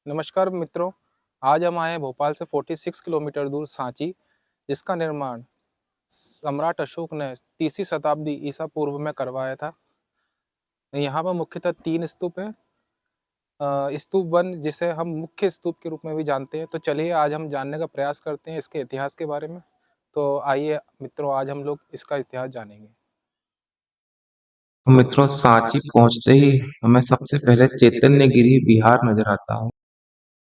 नमस्कार मित्रों, आज हम आए हैं भोपाल से 46 किलोमीटर दूर सांची, जिसका निर्माण सम्राट अशोक ने तीसरी शताब्दी ईसा पूर्व में करवाया था। यहाँ पर मुख्यतः 3 स्तूप हैं। स्तूप 1 जिसे हम मुख्य स्तूप के रूप में भी जानते हैं। तो चलिए आज हम जानने का प्रयास करते हैं इसके इतिहास के बारे में। तो आइए मित्रों, आज हम लोग इसका इतिहास जानेंगे। तो मित्रों, सांची पहुंचते ही हमें सबसे पहले चैतन्य गिरी विहार नजर आता है,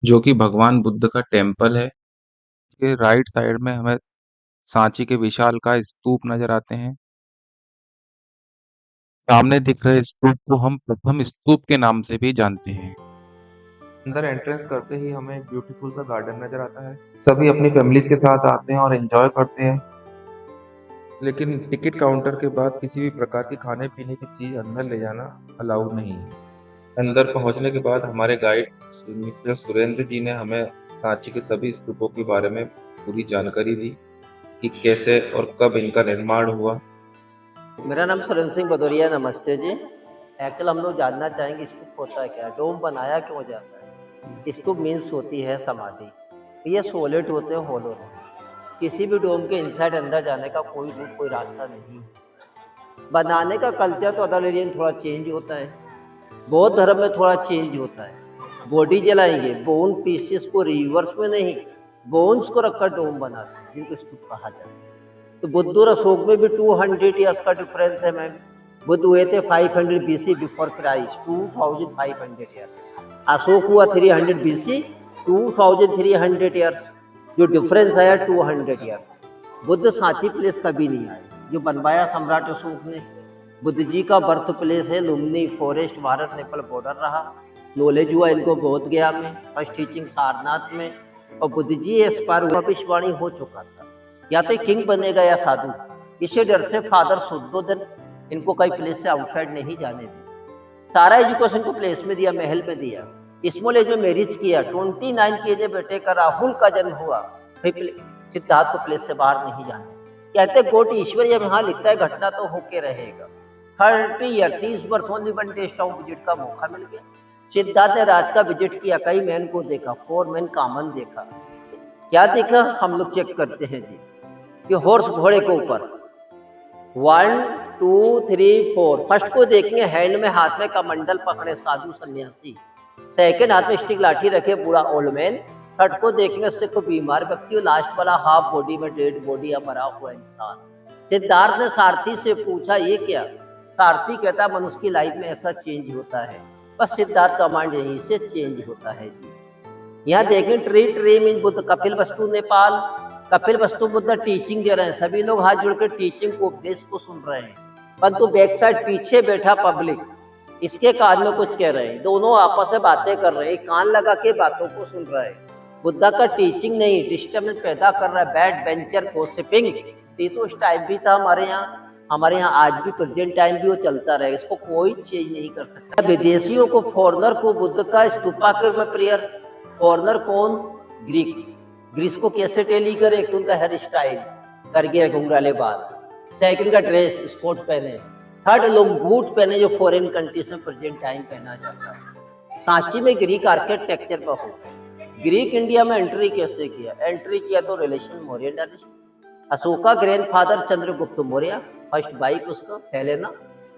जो कि भगवान बुद्ध का टेम्पल है। इसके राइट साइड में हमें सांची के विशालकाय स्तूप नजर आते हैं। सामने दिख रहे स्तूप को हम प्रथम स्तूप के नाम से भी जानते हैं। अंदर एंट्रेंस करते ही हमें एक ब्यूटीफुल सा गार्डन नजर आता है। सभी अपनी फैमिलीज के साथ आते हैं और एंजॉय करते हैं, लेकिन टिकट काउंटर के बाद किसी भी प्रकार की खाने पीने की चीज अंदर ले जाना अलाउड नहीं है। अंदर पहुंचने के बाद हमारे गाइड मिस्टर सुरेंद्र जी ने हमें सांची के सभी स्तूपों के बारे में पूरी जानकारी दी कि कैसे और कब इनका निर्माण हुआ। मेरा नाम सुरेंद्र सिंह भदौरिया। नमस्ते जी। एक्चुअल हम लोग जानना चाहेंगे स्तूप होता है क्या, डोम बनाया क्यों जाता है। स्तूप मीन्स होती है समाधि। ये सोलिड होते हैं, होलो होते हैं। किसी भी डोम के इनसाइड अंदर जाने का कोई रूट, कोई रास्ता नहीं। बनाने का कल्चर तो अदर एरिया में थोड़ा चेंज होता है, बौद्ध धर्म में थोड़ा चेंज होता है। बॉडी जलाएंगे, बोन पीसेस को रिवर्स में नहीं, बोन्स को रखकर डोम बनाते हैं, जिनको स्तूप कहा जाता है। तो बुद्ध और अशोक में भी 200 ईयर्स का डिफरेंस है मैम। बुद्ध हुए थे 500 BC before Christ, 2500 years. Ashok हुआ 300 BC, 2300 ईयर्स। जो डिफरेंस आया 200 ईयर्स। बुद्ध सांची प्लेस कभी नहीं आए, जो बनवाया सम्राट अशोक ने। बुद्ध जी का बर्थ प्लेस है लुम्बिनी फॉरेस्ट, भारत नेपाल बॉर्डर रहा। नॉलेज हुआ इनको बोध गया में, फर्स्ट टीचिंग सारनाथ में। और बुद्ध जी एक्सपायर हुआ, भविष्यवाणी हो चुका था, या तो किंग बनेगा या साधु। इसी डर से फादर शुद्धोधन इनको कई प्लेस से आउटसाइड नहीं जाने दिया। सारा एजुकेशन को प्लेस में दिया, महल में दिया। स्मॉल एज में मैरिज किया। 29 की एज में बेटे का राहुल का जन्म हुआ। फिर सिद्धार्थ को प्लेस से बाहर नहीं जाने। कहते गोट ईश्वर जब यहाँ लिखता है घटना तो होके रहेगा। 30 वर्ष ओनली 1 डे टाउन विजिट का मौका मिल गया। सिद्धार्थ ने राज का विजिट किया, कई मैन को देखा, 4 मैन कॉमन देखा। क्या देखा हम लोग चेक करते हैं जी। ये हॉर्स घोड़े के ऊपर 1 2 3 4। फर्स्ट को देखेंगे हैंड में, हाथ में कमंडल पकड़े साधु सन्यासी। सेकंड हाथ में स्टिक लाठी रखे बूढ़ा ओल्ड मैन। थर्ड को देखेंगे सिख बीमार व्यक्ति। लास्ट वाला हाफ बॉडी में डेड बॉडी या मरा हुआ इंसान। सिद्धार्थ ने सारथी से पूछा ये क्या। सारथी कहता मनुष्य की लाइफ में ऐसा चेंज होता है। बस सिद्धार्थ कमांड यहीं से चेंज होता है जी। यहाँ देखें ट्री मीन बुद्ध। कपिल वस्तु नेपाल, कपिल वस्तु बुद्ध टीचिंग दे रहे हैं। सभी लोग हाथ जोड़कर टीचिंग को, उपदेश को सुन रहे हैं, परंतु बैक साइड पीछे बैठा पब्लिक इसके कान में कुछ कह रहे हैं। दोनों आपस में बातें कर रहे हैं, कान लगा के बातों को सुन रहे हैं। बुद्धा का टीचिंग नहीं, डिस्टर्बेंस पैदा कर रहा है, बैड वेंचर गॉसिपिंग। तो उस टाइम भी था हमारे यहाँ आज भी प्रेजेंट टाइम भी वो चलता रहे, इसको कोई चेंज नहीं कर सकता। विदेशियों को, फॉरनर को बुद्ध का स्तूपा के रूप में प्रेयर। फॉरनर कौन? ग्रीक। ग्रीस को कैसे टेली करे, एक उनका हेयर स्टाइल कर गया घुंघराले बाल। सेकंड का ड्रेस स्पोर्ट पहने। थर्ड लोग बूट पहने, जो फॉरेन कंट्रीज में प्रेजेंट टाइम पहना जाता है। सांची में ग्रीक आर्किटेक्चर पर हो। ग्रीक इंडिया में एंट्री कैसे किया? एंट्री किया तो relation Maurya dynasty. Ashoka grandfather Chandragupta Maurya, first wife उसका हेलेना।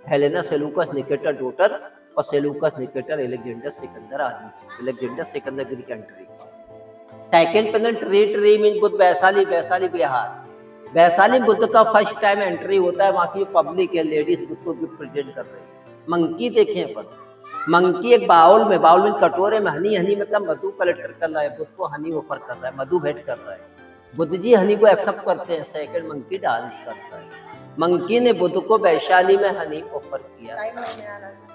हेलेना सेलूकस निकेटर डॉटर, और सेलूकस निकेटर एलेक्जेंडर सिकंदर आदमी। Alexander Sikandar Greek entry. Second पे ट्री मीन बुद्ध वैशाली, वैशाली बिहार। वैशाली बुद्ध का फर्स्ट टाइम एंट्री होता है। वहां की पब्लिक है, लेडीज बुद्ध को गिफ्ट प्रेजेंट कर रहे हैं। मंकी देखें अपन, मंकी एक बाउल में कटोरे में हनी मतलब मधु कलेक्ट कर रहा है। बुद्ध को हनी ऑफर कर रहा है, मधु भेंट कर रहा है। बुद्ध जी हनी को एक्सेप्ट करते हैं। सेकंड मंकी डांस करता है। मंकी ने बुद्ध को वैशाली में हनी ऑफर किया।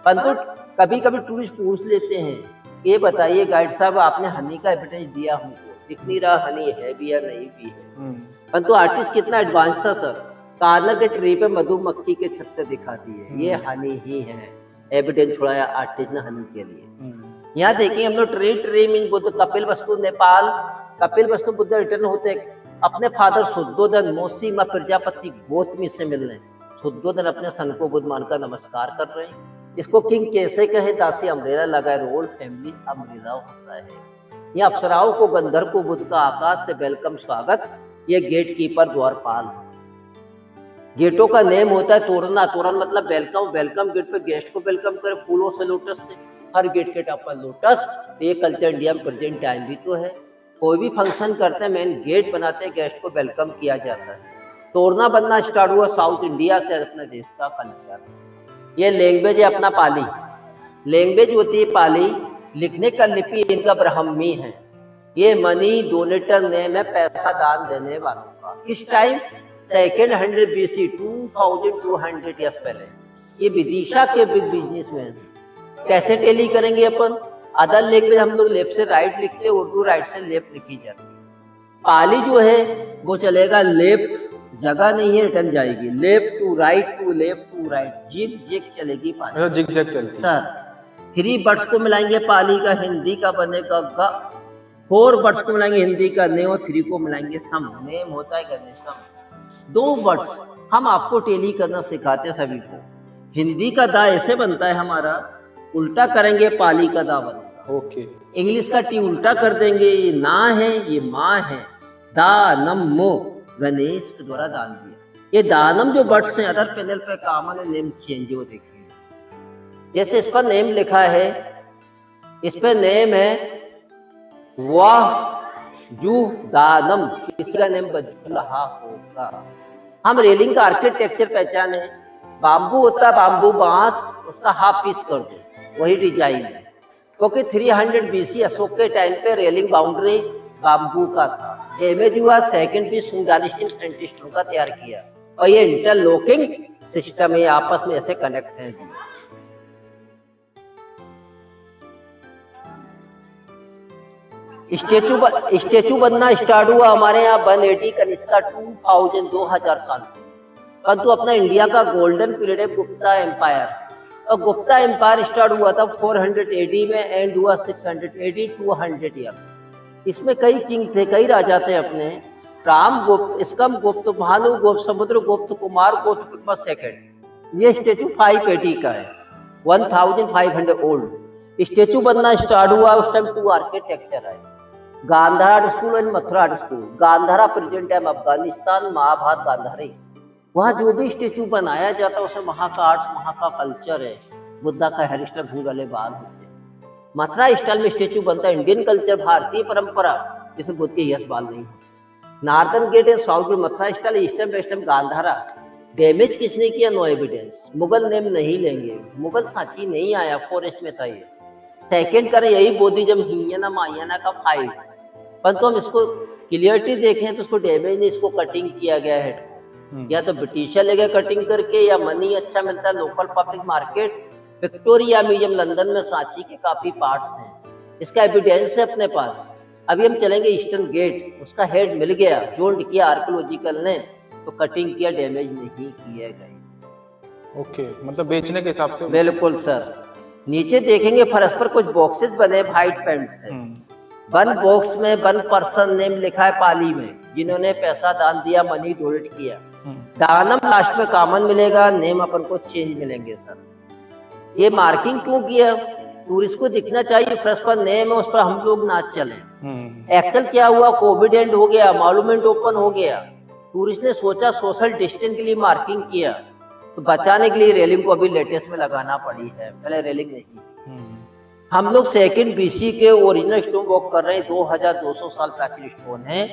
परंतु कभी कभी टूरिस्ट पूछ लेते हैं, ये बताइए गाइड साहब आपने हनी का एविडेंस दिया हमको, दिख नहीं रहा हनी है भी या नहीं भी है। परंतु आर्टिस्ट कितना एडवांस था सर, कार्नर के ट्री पे मधुमक्खी के छत्ते दिखा दिए, ये हनी ही है। एविडेंस छुड़ाया आर्टिस्ट ने हनी के लिए। यहाँ देखिए हम लोग ट्री मीन बुद्ध। कपिल वस्तु नेपाल। कपिल वस्तु बुद्ध रिटर्न होते अपने फादर शुद्धोधन मौसीमा प्रजापति गौतमी से मिलने। शुद्धोधन अपने सन को बुद्ध मानकर नमस्कार कर रहे हैं। इसको किंग कैसे कहे, दासी अम्ब्रेला लगा रोल फैमिली अम्ब्रेला होता है। ये अप्सराओं को गंधर्व को बुद्ध का आकाश से वेलकम स्वागत, ये गेट कीपर द्वारपाल। गेटों का नेम होता है तोरना, तोरण मतलब वेलकम, वेलकम गेट पे गेस्ट को वेलकम करे फूलों से, लोटस से, हर गेट के टॉप पर लोटस। तो ये कल्चर इंडिया में प्रेजेंट टाइम भी तो है। कोई भी फंक्शन करते हैं मेन गेट बनाते हैं, गेस्ट को वेलकम किया जाता है। तोरना बनना स्टार्ट हुआ साउथ इंडिया से, अपने देश का कल्चर। ये लैंग्वेज है अपना पाली, लैंग्वेज होती है पाली, लिखने का लिपि इनका ब्राह्मी है। ये मनी डोनेटर नेम है, पैसा दान देने वालों का। किस टाइम? 200 BC, 2200 ईयर्स पहले। ये विदिशा के बिग बिजनेसमैन। कैसे टेली करेंगे अपन? अदर लैंग्वेज हम लोग लेफ्ट से राइट लिखते हैं, उर्दू राइट से लेफ्ट लिखी जाती है। पाली जो है वो चलेगा लेफ्ट, जगह नहीं है रिटर्न जाएगी, left to right, to left to right, zig zag चलेगी पाली। जिग जैग चलती है। सर 3 वर्ड्स को मिलाएंगे पाली का, हिंदी का बनेगा ग। 4 वर्ड्स को मिलाएंगे हिंदी का ने, और 3 को मिलाएंगे सम, नेम होता है गणेशम। 2 वर्ड्स हम आपको टेली करना सिखाते हैं सभी को। हिंदी का दा ऐसे बनता है हमारा, उल्टा करेंगे पाली का दा बनेगा। ओके। इंग्लिश का टी उल्टा कर देंगे, ये ना है ये माँ है। दानम मो, गणेश के द्वारा दान दिया। ये दानम जो वर्ड्स हैं अदर पैनल पे कॉमन है, नेम चेंज हो देखिए। जैसे इस पर नेम लिखा है, इस पे नेम है वाह जू दानम, किसी का नेम बदल रहा होगा। हम रेलिंग का आर्किटेक्चर पहचाने, बाम्बू होता है, बाम्बू बांस, उसका हाफ पीस कर दो, वही डिजाइन है। क्योंकि 300 BC अशोक के टाइम पे रेलिंग बाउंड्री बाम्बू का था। डैमेज हुआ, सेकंड पीस सुंगालिस्टिक साइंटिस्टों का तैयार किया, और ये इंटरलॉकिंग सिस्टम है, आपस में ऐसे कनेक्ट है जी। स्टेचू बनना स्टार्ट हुआ हमारे यहाँ 180 कनिष्का 2000 साल से। परंतु अपना इंडिया का गोल्डन पीरियड है गुप्ता एम्पायर, और गुप्ता एम्पायर स्टार्ट हुआ था 400 AD में, एंड हुआ 600 AD, 200 ईयर्स। इसमें कई किंग थे, कई राजा थे अपने, राम गुप्त, स्कम गुप्त, भानु गुप्त, समुद्र गुप्त, कुमार गुप्त सेकंड। ये स्टेचू 580 का है, 1500 ओल्ड। स्टेचू बनना स्टार्ट हुआ उस टाइम 2 आर्किटेक्चर है, Gandhar school and Mathura school. Gandhara present time Afghanistan, Mahabharat Gandhari. वहाँ जो भी स्टेचू बनाया जाता है उसमें वहाँ का आर्ट्स, वहाँ का कल्चर है। बुद्धा का हेयर स्टाइल घूंघराले बाल होते हैं। मथुरा स्टाइल में स्टेचू बनता है, इंडियन कल्चर, भारतीय परंपरा, जिसमें बुद्ध के यश बाल नहीं होते। Northern gate and south gate Mathura style, eastern western Gandhara. Damage किसने किया? No evidence. मुगल नेम नहीं लेंगे, मुगल सांची नहीं आया, फॉरेस्ट में था ये। सेकेंड करें यही बोधिज्म हियना मायाना का फाइट। परंतु हम इसको क्लियरिटी देखें तो इसको डैमेज नहीं, इसको कटिंग किया गया हेड को। या तो ब्रिटिशर ले गए कटिंग करके, या मनी अच्छा मिलता है local public market. Victoria museum London में सांची के काफी पार्ट्स हैं, इसका एविडेंस है अपने पास। अभी हम चलेंगे ईस्टर्न गेट, उसका हेड मिल गया, जोड़ किया आर्कियोलॉजिकल ने, तो कटिंग किया, डैमेज नहीं किए गए। ओके, मतलब बेचने के हिसाब से। बिल्कुल सर। नीचे देखेंगे फर्श पर कुछ बॉक्सेस बने व्हाइट पेंट से। 1 बॉक्स में 1 पर्सन नेम लिखा है पाली में, जिन्होंने पैसा दान दिया, मनी डोनेट किया। दानम लास्ट में कॉमन मिलेगा, नेम अपन को चेंज मिलेंगे सर। ये मार्किंग क्यों किया? टूरिस्ट को दिखना चाहिए फर्श पर नेम है, उस पर हम लोग ना चले। एक्चुअल क्या हुआ, कोविड एंड हो गया, मॉन्यूमेंट ओपन हो गया, टूरिस्ट ने सोचा सोशल डिस्टेंस के लिए मार्किंग किया, तो बचाने के लिए रेलिंग को अभी लेटेस्ट में लगाना पड़ी है, पहले रेलिंग नहीं थी। हम लोग 2nd BC के ओरिजिनल स्टोन वॉक कर रहे हैं, 2200 साल प्राचीन स्टोन है।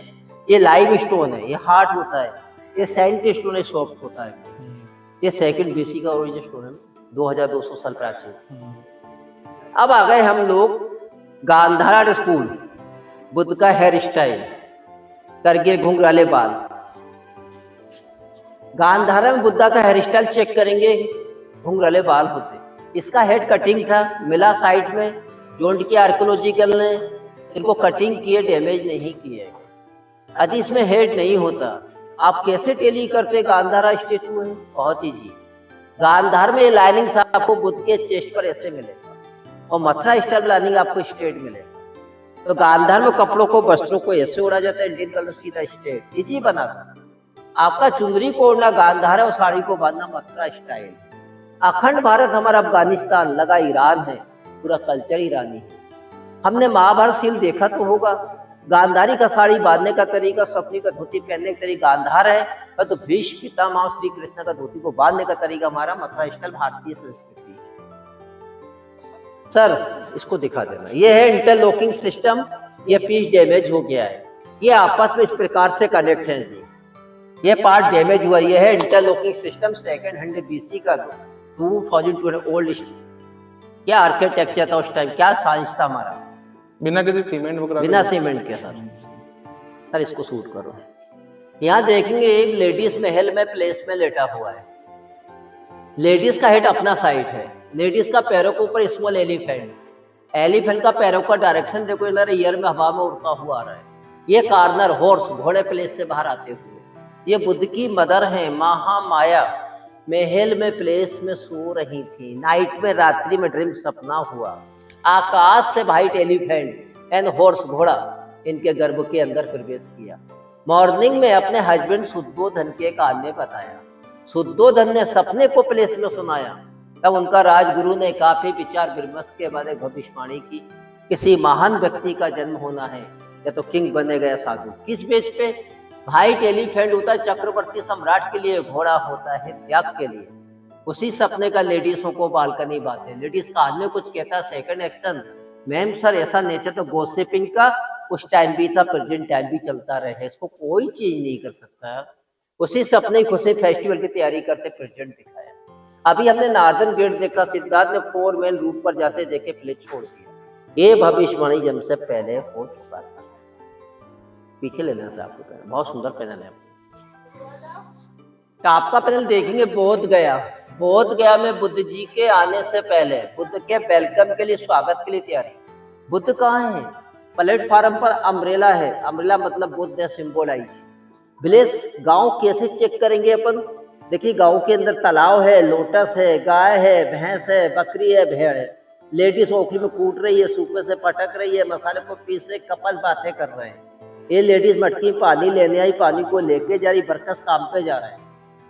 ये लाइव स्टोन है, ये हार्ड होता है, ये सैंड स्टोन है, सॉफ्ट होता है। ये 2nd BC का ओरिजिनल स्टोन है, 2200 साल प्राचीन। अब आ गए हम लोग गांधारा स्कूल, बुद्ध का हेयर स्टाइल, करगिल घुंघराले बाल। गांधारा में बुद्धा का हेयर स्टाइल चेक करेंगे, घुंघराले बाल होते। इसका हेड कटिंग था, मिला साइड में, जोड़ किया आर्कियोलॉजिकल ने, इनको कटिंग किए, डैमेज नहीं किए। यदि इसमें हेड नहीं होता, आप कैसे टेली करते? गांधारा स्टेचू है, बहुत ईजी। गांधार में लाइनिंग आपको बुद्ध के चेस्ट पर ऐसे मिलेगा, और मथुरा स्टाइल लाइनिंग आपको स्ट्रेट मिलेगा। तो गांधार में कपड़ों को, वस्त्रों को ऐसे ओढ़ा जाता है, इंडियन कलर सीधा स्ट्रेट, इजी बना था। आपका चुंदरी को ओढ़ना गांधार है, और साड़ी को बांधना मथुरा स्टाइल। अखंड भारत हमारा अफगानिस्तान, लगा ईरान है, पूरा कल्चर ईरानी है। हमने महाभारत सील देखा तो होगा, गांधारी का साड़ी बांधने का तरीका, सपनी का धोती पहनने का तरीका गांधार है, पर तो भीष्म पितामह श्री कृष्ण का धोती को बांधने का तरीका हमारा मथुरा स्टाइल भारतीय संस्कृति है। सर इसको दिखा देना, ये है इंटरलॉकिंग सिस्टम, ये पीस डैमेज हो गया है, ये आपस में इस प्रकार से कनेक्ट है जी, ये पार्ट डैमेज हुआ, ये है इंटरलॉकिंग सिस्टम 200 BC का 2000 ओल्ड। क्या आर्किटेक्चर था उस टाइम, क्या साइंस था हमारा, बिना किसी सीमेंट वगैरह बिना सीमेंट के। सर इसको शूट करो। यहाँ देखेंगे एक लेडीज महल में प्लेस में लेटा हुआ है, लेडीज का हेड अपना साइड है, लेडीज का पैरों के ऊपर स्मॉल एलिफेंट, एलिफेंट का पैरों का डायरेक्शन देखो इधर एयर में हवा में उड़ता हुआ आ रहा है। ये कार्नर हॉर्स घोड़े प्लेस से बाहर आते हुए, ये बुद्ध की मदर है महामाया, महल में प्लेस में सो रही थी, नाइट में रात्रि में ड्रीम सपना हुआ, आकाश से वाइट एलिफेंट एंड हॉर्स घोड़ा इनके गर्भ के अंदर प्रवेश किया। मॉर्निंग में अपने हस्बैंड शुद्धोधन के कान में बताया, शुद्धोधन ने सपने को प्लेस में सुनाया, तब उनका राजगुरु ने काफी विचार विमर्श के बाद एक भविष्यवाणी की, किसी महान व्यक्ति का जन्म होना है या तो किंग बनेगा या साधु। किस बेच पे? वाइट एलिफेंट होता है चक्रवर्ती सम्राट के लिए, घोड़ा होता है त्याग के लिए। उसी सपने का लेडीजों को बालकनी बात है, लेडीज का आदमी कुछ कहता है सेकंड एक्शन, मैम सर ऐसा नेचर तो गॉसिपिंग का उस टाइम भी था, प्रेजेंट टाइम भी चलता रहे, इसको कोई चीज नहीं कर सकता। उसी सपने खुशी फेस्टिवल की तैयारी करते प्रेजेंट दिखाया। अभी हमने नार्दर्न गेट देखा, सिद्धार्थ ने 4 मेन रूट पर जाते देखे प्ले छोड़ दिया। ये भविष्यवाणी जन्म से पहले हो चुका था। पीछे लेना से आपको पैनल बहुत सुंदर पैनल है। तो आपका पैनल देखेंगे बोध गया, बोध गया में बुद्ध जी के आने से पहले बुद्ध के वेलकम के लिए, स्वागत के लिए तैयारी। बुद्ध कहाँ है? प्लेटफार्म पर अम्ब्रेला है, अम्ब्रेला मतलब बुद्ध है सिंबोलाइज। विलेज गांव कैसे चेक करेंगे अपन? देखिए गांव के अंदर तालाब है, लोटस है, गाय है, भैंस है, बकरी है, भेड़ है, लेडीज ओखली में कूट रही है, सूपे से पटक रही है, मसाले को पीस रहे, कपल बातें कर रहे हैं। ये लेडीज मटकी पानी लेने आई, पानी को लेके जा रही, बरकस काम पे जा रहा है,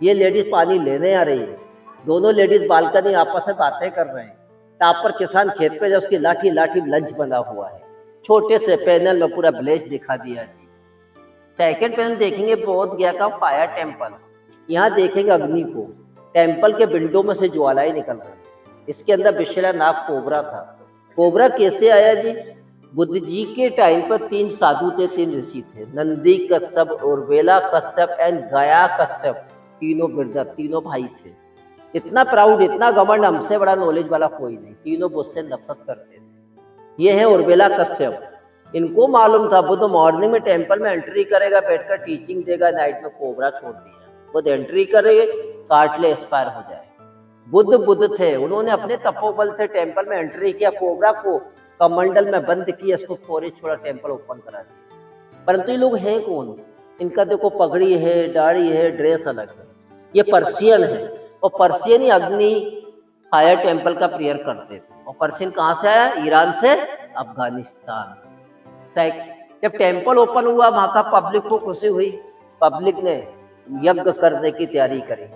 ये लेडीज पानी लेने आ रही है, दोनों लेडीज बालकनी आपस में बातें कर रहे हैं। टाप पर किसान खेत पे जा, उसकी लाठी लाठी लंच बना हुआ है। छोटे से पैनल में पूरा विलेज दिखा दिया जी। सेकेंड पैनल देखेंगे बोध गया का फायर टेम्पल। यहाँ देखेंगे अग्नि को, टेम्पल के विंडो में से ज्वालाएं निकल रही है। इसके अंदर विशेला नाग कोबरा था। कोबरा कैसे आया जी? बुद्ध जी के टाइम पर 3 साधु थे, 3 ऋषि थे, नंदी कश्यप, उर्वेला कश्यप एंड गया कश्यप, तीनों ब्रदर, तीनों भाई थे। इतना प्राउड, इतना घमंड, हमसे बड़ा नॉलेज वाला कोई नहीं, तीनों मुझसे नफरत करते थे। ये है उर्वेला कश्यप। इनको मालूम था बुद्ध मॉर्निंग में टेम्पल में एंट्री करेगा, बैठकर टीचिंग देगा, नाइट में कोबरा छोड़ दिया। बुद्ध एंट्री करे, काट ले, एक्सपायर हो जाए। बुद्ध थे, उन्होंने अपने तपोबल से टेम्पल में एंट्री किया, कोबरा को कमंडल में बंद किया, इसको फौरी छोड़ा, टेम्पल ओपन करा दिया। परंतु ये लोग हैं कौन? इनका देखो पगड़ी है, दाढ़ी है, ड्रेस अलग है। ये पर्शियन है, और पर्शियन ही अग्नि फायर टेम्पल का प्रेयर करते थे। और पर्शियन कहाँ से आया? ईरान से अफगानिस्तान। जब टेम्पल ओपन हुआ, वहां का पब्लिक को खुशी हुई, पब्लिक ने यज्ञ करने की तैयारी करी।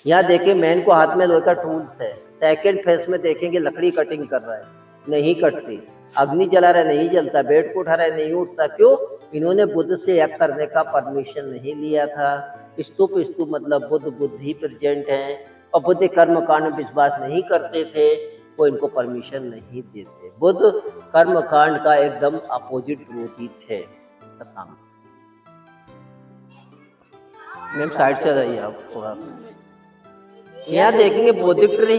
यहाँ देखें मैन को हाथ में लोहे का टूल्स है। सेकेंड फेस में देखेंगे लकड़ी कटिंग कर रहा है, नहीं कटती। अग्नि जला रहा है, नहीं जलता। बेड को उठा रहा है, नहीं उठता। क्यों? इन्होंने बुद्ध से यज्ञ करने का परमिशन नहीं लिया था। स्तूप मतलब बुद्ध ही प्रेजेंट है, और बुद्ध कर्म कांड में विश्वास नहीं करते थे, वो इनको परमिशन नहीं देते। बुद्ध कर्म कांड का एकदम अपोजिट विरोधी थे। मैम साइड से आ जाइए आप थोड़ा सा। यहाँ देखेंगे बौद्धिक ट्री,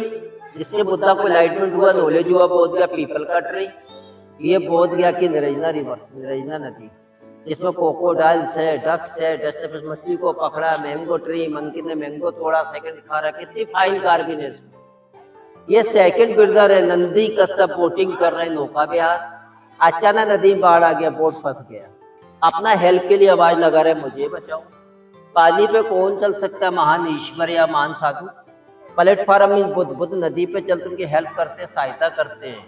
जिसके बुद्धा को एनलाइटमेंट हुआ, नॉलेज हुआ, बोध गया पीपल का ट्री। ये बोध गया की निरजना रिवर्स, निरजना नदी, जिसमें कोकोडाइल्स है, डक्स है, डस्ट फिश मछली को पकड़ा, मैंगो ट्री, मंकी ने मैंगो तोड़ा, सेकंड खा रहा। कितनी फाइन कार्बिनेस। ये सेकंड बिल्डर है, नंदी कश्यप बोटिंग कर रहे हैं, नौका विहार। अचानक नदी में बाढ़ आ गया, बोट फंस गया। अपना हेल्प के लिए आवाज लगा रहे, मुझे बचाओ। पानी पे कौन चल सकता है? महान ईश्वर या महान साधु। प्लेटफॉर्म में बुद्ध नदी पे चलते उनकी हेल्प करते, सहायता करते हैं।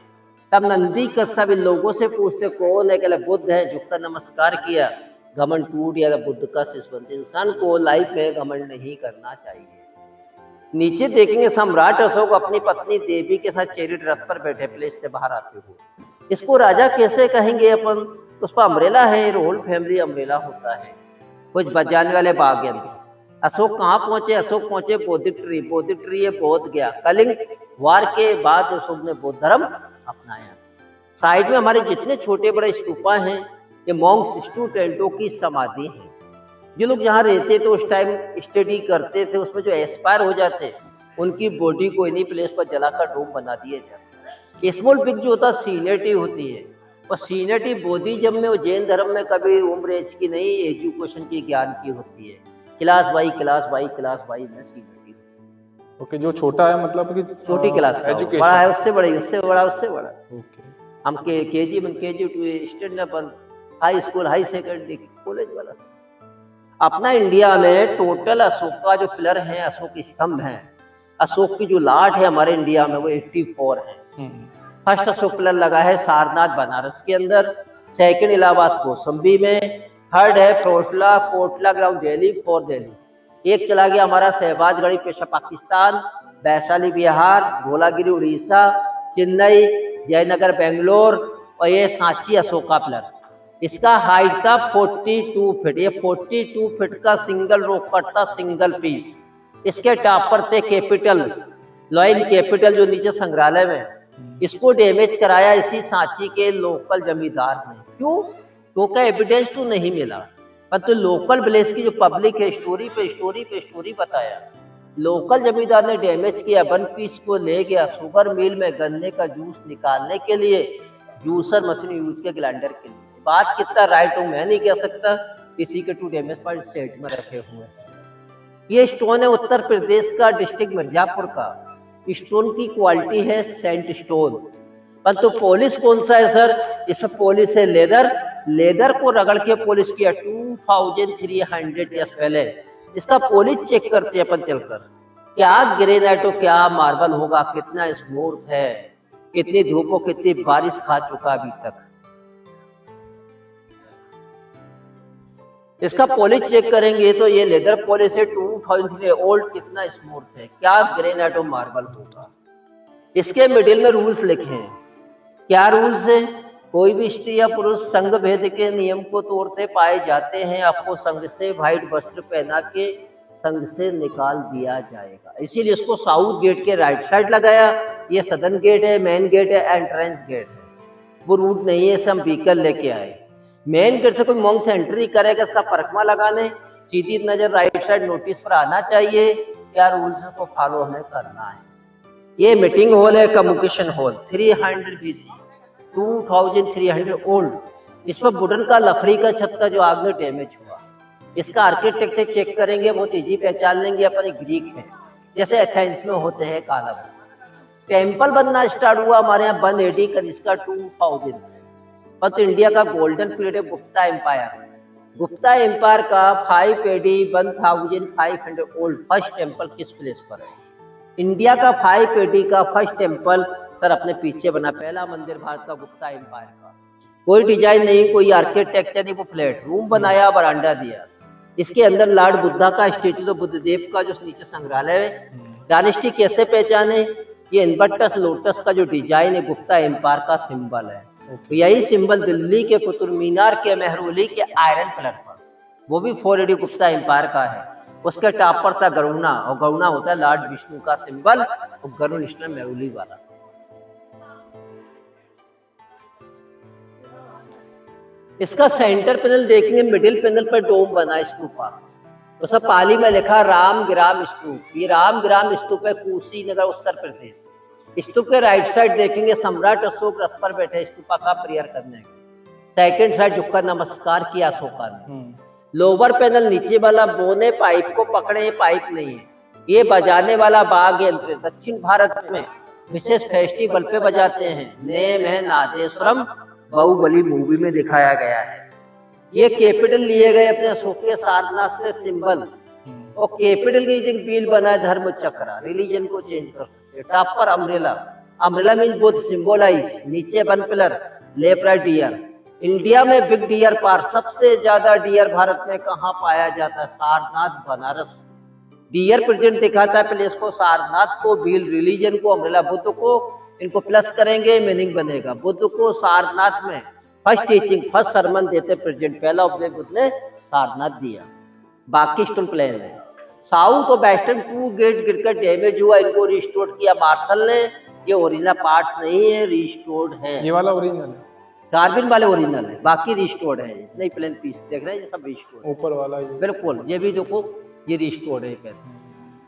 तब नंदी कश्यप इन लोगों से पूछते कौन है? कहले बुद्ध है। झुककर नमस्कार किया, घमंड टूट गया। बुद्ध का शिष्य बनते। इंसान को लाइफ में घमंड नहीं करना चाहिए। नीचे देखेंगे सम्राट अशोक अपनी पत्नी देवी के साथ चैरियट रथ पर बैठे प्लेस से बाहर आते हुए। इसको राजा कैसे कहेंगे अपन, उस पर अम्ब्रेला है, रोल फैमिली अम्ब्रेला होता है, कुछ बजाने वाले बाग यंत्र। अशोक कहाँ पहुंचे, अशोक पहुंचे बोधि ट्री है, बौद्ध गया। कलिंग वार के बाद अशोक ने बौद्ध धर्म अपनाया। साइड में हमारे जितने छोटे बड़े स्तूपा हैं, ये मॉन्क्स स्टूडेंटों की समाधि है। जो लोग जहाँ रहते थे उस टाइम स्टडी करते थे, उसमें जो एक्सपायर हो जाते उनकी बॉडी को इन्हीं प्लेस पर जलाकर डोम बना दिया जाता। स्मॉल पिग जो होता है सीनियरिटी होती है, और सीनियरिटी बौद्धिज्म में और जैन धर्म में कभी उम्र एज की नहीं, एजुकेशन की, ज्ञान की होती है। क्लास बाई में सीनियरिटी। ओके, जो छोटा है मतलब कि छोटी क्लास का, एजुकेशन बड़ा है उससे बड़ी, उससे बड़ा, उससे बड़ा। ओके, हम केजी टू स्टैंड अपन high school, high secondary, college वाला से। अपना इंडिया में टोटल अशोक का जो पिलर है, अशोक स्तंभ है, अशोक की जो लाट है हमारे इंडिया में वो 84 है। फर्स्ट अशोक पिलर लगा है सारनाथ बनारस के अंदर, सेकंड इलाहाबाद कौसम्बी में, थर्ड है पोटला ग्राउंड दिल्ली, फॉर दिल्ली। एक चला गया हमारा शहबाजगढ़ी पेशा पाकिस्तान, वैशाली बिहार, धौलागिरी उड़ीसा, चेन्नई, जयनगर बेंगलोर, और ये सांची अशोका पिलर। इसका हाइट था 42 फीट। ये 42 फीट का सिंगल रॉक कट था, सिंगल पीस। इसके टॉप पर थे कैपिटल, लॉइन कैपिटल जो नीचे संग्रहालय में। इसको डैमेज कराया इसी सांची के लोकल जमींदार ने। क्यों? क्योंकि एविडेंस तो नहीं मिला, परंतु लोकल विलेज की जो पब्लिक है स्टोरी पे स्टोरी बताया। लोकल जमींदार ने डैमेज किया, वन पीस को ले गया शुगर मिल में गन्ने का जूस निकालने के लिए, जूसर मशीन यूज किया ग्राइंडर के लिए। बात कितना राइट हूं मैं नहीं कह सकता, किसी के 2 डैमेज पॉइंट सेट में रखे हुए। ये स्टोन है उत्तर प्रदेश का, डिस्ट्रिक्ट मिर्जापुर का। स्टोन की क्वालिटी है सैंड स्टोन, परंतु पॉलिश कौन सा है सर? इसमें पॉलिश है लेदर को रगड़ के पॉलिश किया 2300 ईयर्स पहले। इसका पॉलिश चेक करते हैं अपन चलकर, क्या ग्रेनाइट हो, क्या मार्बल होगा, कितना स्मूथ है, कितनी धूप हो, कितनी बारिश खा चुका अभी तक। इसका पॉलिश चेक करेंगे तो ये लेदर पॉलिश है 2000 ओल्ड, कितना स्मूथ है, क्या ग्रेनाइट और मार्बल होगा। इसके मिडिल में रूल्स लिखे हैं। क्या रूल्स है? कोई भी स्त्री या पुरुष संघ भेद के नियम को तोड़ते पाए जाते हैं, आपको संघ से व्हाइट वस्त्र पहना के संघ से निकाल दिया जाएगा। इसीलिए इसको साउथ गेट के राइट साइड लगाया। ये सदर्न गेट है, मेन गेट है, एंट्रेंस गेट है। वो रूट नहीं है, हम व्हीकल लेके आए। मेन गेट से कोई मॉन्क से एंट्री करेगा, इसका परखमा लगाने, सीधी नजर राइट साइड नोटिस पर आना चाहिए। क्या रूल्स को फॉलो हमें करना है। ये मीटिंग हॉल है, कम्युनिकेशन हॉल, 300 BC, 2300 ओल्ड। इस पर वुडन का लकड़ी का छत का जो आग में डैमेज हुआ। इसका आर्किटेक्ट से चेक करेंगे, बहुत इजी पहचान लेंगे अपन, ग्रीक है, जैसे एथेंस में होते हैं कालम। टेम्पल बनना स्टार्ट हुआ हमारे यहाँ 180 का, इसका 2000 से। पर तो इंडिया का गोल्डन पीरियड है गुप्ता एम्पायर। गुप्ता एम्पायर का 580 1500 ओल्ड फर्स्ट टेम्पल किस प्लेस पर है? इंडिया का 580 का फर्स्ट टेम्पल सर अपने पीछे बना, पहला मंदिर भारत का गुप्ता एम्पायर का। कोई डिजाइन नहीं, कोई आर्किटेक्चर नहीं, वो फ्लैट रूम बनाया, बरांडा दिया। इसके अंदर लॉर्ड बुद्धा का स्टेचू, तो बुद्धदेव का जो नीचे संग्रहालय है। डायनेस्टी कैसे पहचाने? ये इन्वर्टस लोटस का जो डिजाइन है गुप्ता एम्पायर का सिंबल है। यही सिंबल दिल्ली के कुतुब मीनार के मेहरौली के आयरन पिलर पर, वो भी 480 गुप्ता एम्पायर का है। उसके टॉप पर था गरुणा, और गरुणा होता है लॉर्ड विष्णु का सिंबल, और गरुण स्टोन मेहरौली वाला। इसका सेंटर पैनल देखेंगे, मिडिल पैनल पर डोम बना स्तूपा, तो सब पाली में लिखा रामग्राम स्तूप। ये रामग्राम स्तूप है, कुशीनगर उत्तर प्रदेश। स्तूप के राइट साइड देखेंगे सम्राट अशोक रथ पर बैठे स्तूपा का प्रेयर करने के। सेकंड साइड झुककर नमस्कार किया अशोका ने। लोअर पैनल नीचे वाला बोने पाइप को पकड़े, पाइप नहीं है, ये बजाने वाला बाघ यंत्र दक्षिण भारत में विशेष फेस्टिवल पे बजाते हैं। नेम है नादेश्वरम, बाहुबली मूवी में दिखाया गया है। ये कैपिटल लिए गए अपने अशोक के सारनाथ से सिंबल, और कैपिटल की बिल बना है धर्म चक्र, रिलीजन को चेंज कर सकते हैं। टॉप पर अम्ब्रेला मीन बोथ सिंबलाइज, नीचे 1 pillar, left right deer. India में बिग डियर पार्क, सबसे ज्यादा डियर भारत में कहाँ पाया जाता है? सारनाथ बनारस, डियर प्रेजेंट दिखाता है प्लेस को, सारनाथ को, भील रिलीजन को, अमरेला बुद्ध को, इनको प्लस करेंगे मीनिंग बनेगा। बुद्ध को सारनाथ में फर्स्ट टीचिंग, फर्स्ट सरमन देते प्रेजेंट, पहला उपदेश बुद्ध ने सारनाथ दिया। बाकी स्टोन प्लेन है। साउथ और वेस्टर्न 2 गेट गिरकर डैमेज हुआ, इनको रिस्टोर किया मार्शल ने। ये ओरिजिनल पार्ट्स नहीं है, रिस्टोर्ड है। ये वाला ओरिजिनल है, कार्बिन वाले ओरिजिनल है, बाकी रिस्टोर्ड है। नहीं प्लेन पीस देख रहे हैं, ये सब रिस्टोर्ड है। ऊपर वाला ये। बिल्कुल, ये भी देखो, ये रिस्टोर्ड है पहले,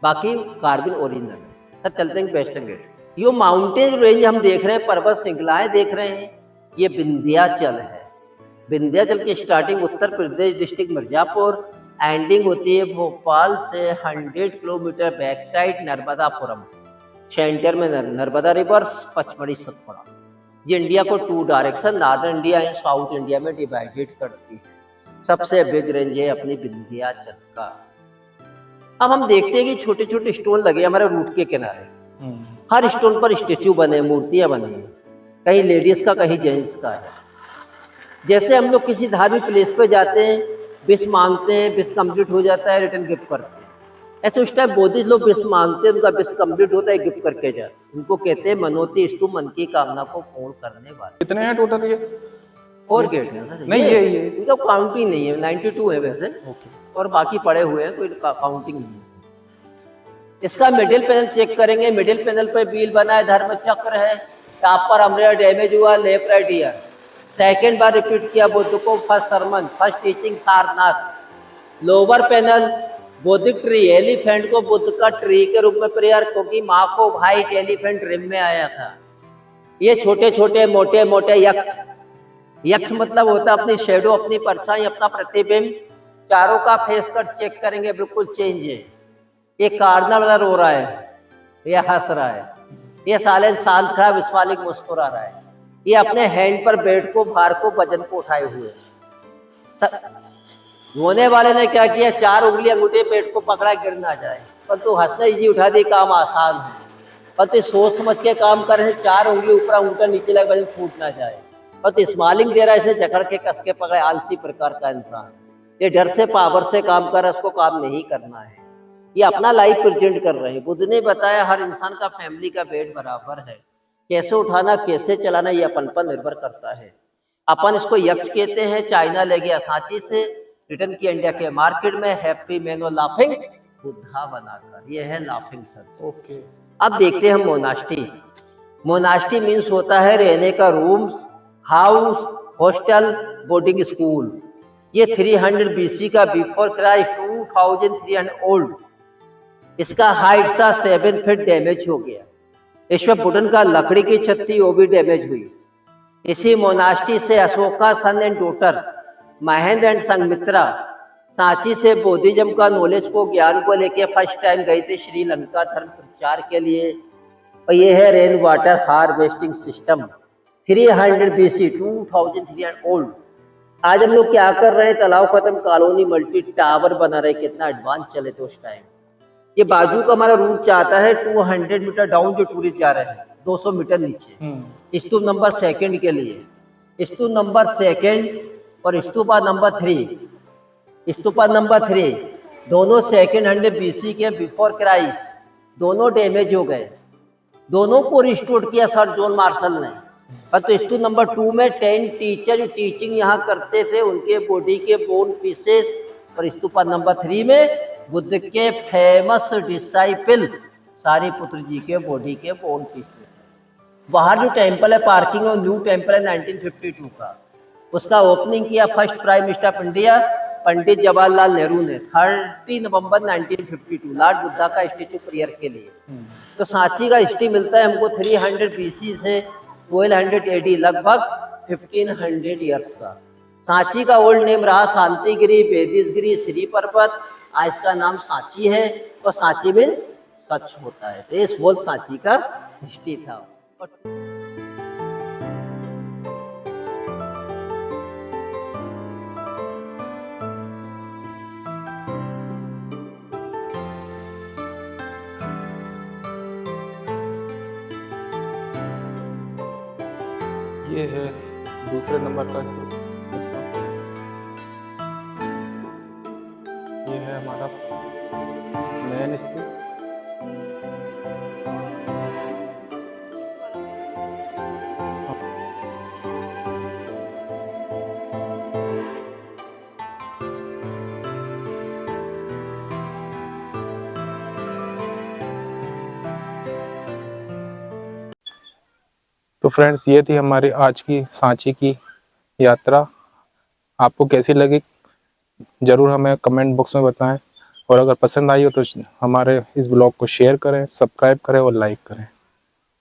बाकी कार्बिन ओरिजिनल है। सर चलते हैं वेस्टर्न गेट। ये माउंटेन रेंज हम देख रहे हैं, पर्वत श्रृंखलाएं देख रहे हैं। ये विंध्याचल है। विंध्याचल की starting Uttar Pradesh district Mirzapur, ending होती है भोपाल से 100 kilometre back side Narmadapuram, centre में नर्मदा रिवर्स, पचमढ़ी सतपुड़ा। ये इंडिया को 2 direction, northern India and south India में डिवाइडेड करती है। सबसे बिग रेंज है अपनी विंध्याचल का। अब हम देखते हैं कि छोटे छोटे स्टोन लगे हमारे रूट के किनारे। हर स्टोन पर स्टेचू बने, मूर्तियां बनी हैं, कहीं लेडीज का कहीं जेंट्स का है। जैसे हम लोग किसी धार्मिक प्लेस पे जाते हैं, विश मांगते हैं, विश कंप्लीट हो जाता है, रिटर्न गिफ्ट करते हैं। ऐसे उस टाइम बौद्धिस्ट लोग विश मांगते हैं, उनका विश कंप्लीट होता है, गिफ्ट करके जाते हैं। उनको कहते हैं मनोती स्तु, मन की कामना को पूर्ण करने वाले। कितने हैं टोटल ये? और गेट है ना? नहीं, ये इनका काउंटिंग नहीं है, 92 है वैसे, और बाकी पड़े हुए हैं, कोई काउंटिंग नहीं है। इसका मिडिल पैनल चेक करेंगे। मिडिल पैनल पर व्हील बना है, धर्म चक्र है, टॉप पर अमरेला डैमेज हुआ, लेफ्ट राइट ईयर। सेकेंड बार रिपीट किया बुद्ध को, first sermon, first teaching Sarnath. Lower panel बौद्धिक ट्री, एलिफेंट को बुद्ध का ट्री के रूप में प्रेयर, क्योंकि माँ को व्हाइट एलिफेंट रिम में आया था। ये छोटे छोटे मोटे मोटे यक्ष, यक्ष मतलब होता है अपनी शेडो, अपनी परछाई, अपना प्रतिबिंब। चारों का फेस कट चेक करेंगे, बिल्कुल चेंज है। ये कार्नर वाला रो रहा है, ये हंस रहा है, ये साले शांत खड़ा, विश्वालिक मुस्कुरा रहा है। ये अपने हैंड पर बेड को, भार को, वजन को उठाए हुए। रोने वाले ने क्या किया? 4 उंगली अंगूठे पेट को पकड़ा, गिर ना जाए। पर तू हंसने जी उठा दी, काम आसान है। पर तू सोच समझ के काम कर रहे, 4 उंगली ऊपर अंगूठा नीचे लगे, वजन फूट ना जाए। पर तू स्माइलिंग दे रहा है, इसे जकड़ के कस के पकड़े, आलसी प्रकार का इंसान। ये डर से पावर से काम कर रहा है, उसको काम नहीं करना है। ये अपना लाइफ प्रेजेंट कर रहे हैं। बुद्ध ने बताया हर इंसान का फैमिली का वेट बराबर है, कैसे उठाना, कैसे चलाना, ये अपन पर निर्भर करता है। अपन इसको यक्ष कहते हैं। चाइना ले गया सांची से, रिटर्न किया इंडिया के मार्केट में, हैप्पी मैनो लाफिंग बुद्धा बनाकर। ये है लाफिंग सर। ओके। अब देखते हैं हम मोनास्ट्री। मोनास्ट्री मीन्स होता है रहने का rooms, house, hostel, boarding school. ये 300 BC का, बिफोर क्राइस्ट 2300 ओल्ड। इसका हाइट था 7 फीट, डैमेज हो गया। इसमें वुडन का लकड़ी की छत थी, वो भी डैमेज हुई। इसी मोनास्ट्री से Ashoka son and daughter, Mahendra and Sanghamitra Sanchi से बौद्धिज्म का नॉलेज को, ज्ञान को लेके फर्स्ट टाइम गए थे श्रीलंका धर्म प्रचार के लिए। और ये है rain water harvesting system, 300 BC, 2300 old. आज हम लोग क्या कर रहे हैं? तालाब खत्म, कॉलोनी, मल्टी टावर बना रहे। कितना एडवांस चले थे उस टाइम। ये बाजू का हमारा रूट चाहता है 200 मीटर डाउन, जो टूरिस्ट जा रहे हैं 200 मीटर नीचे। स्तूप नंबर 2 के लिए, स्तूप नंबर 2 और स्तूपा नंबर 3। स्तूपा नंबर 3 दोनों 200 BC के, बिफोर क्राइस्ट। दोनों डैमेज हो गए, दोनों को रिस्टोर किया सर जॉन मार्शल ने। पर तो स्तूप नंबर 2 में 10 टीचर जो टीचिंग यहाँ करते थे, उनके बॉडी के बोन पीसेस। और स्तूपा नंबर 3 में बुद्ध के फेमस डिसाइपल सारिपुत्र जी के बॉडी के बोन पीसेस। बाहर जो टेम्पल है, पार्किंग और न्यू टेम्पल है 1952 का, उसका ओपनिंग किया first prime minister of India Pandit Jawaharlal Nehru ने 30 नवंबर 1952, लॉर्ड बुद्धा का स्टेचू प्रेयर के लिए। तो सांची का हिस्ट्री मिलता है हमको 300 BC से 1200 AD, लगभग 1500 ईयर्स का। सांची का ओल्ड नेम रहा शांतिगिरी, बेदिसगिरी, श्री पर्वत। आज इसका नाम सांची है, और सांची में सच होता है। तो इस बोल सांची का हिस्ट्री था। ये है दूसरे नंबर का स्तूप। ये है हमारा मेन स्थिति। तो फ्रेंड्स, ये थी हमारी आज की सांची की यात्रा। आपको कैसी लगी ज़रूर हमें कमेंट बॉक्स में बताएं, और अगर पसंद आई हो तो हमारे इस ब्लॉग को शेयर करें, सब्सक्राइब करें और लाइक करें।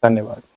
धन्यवाद।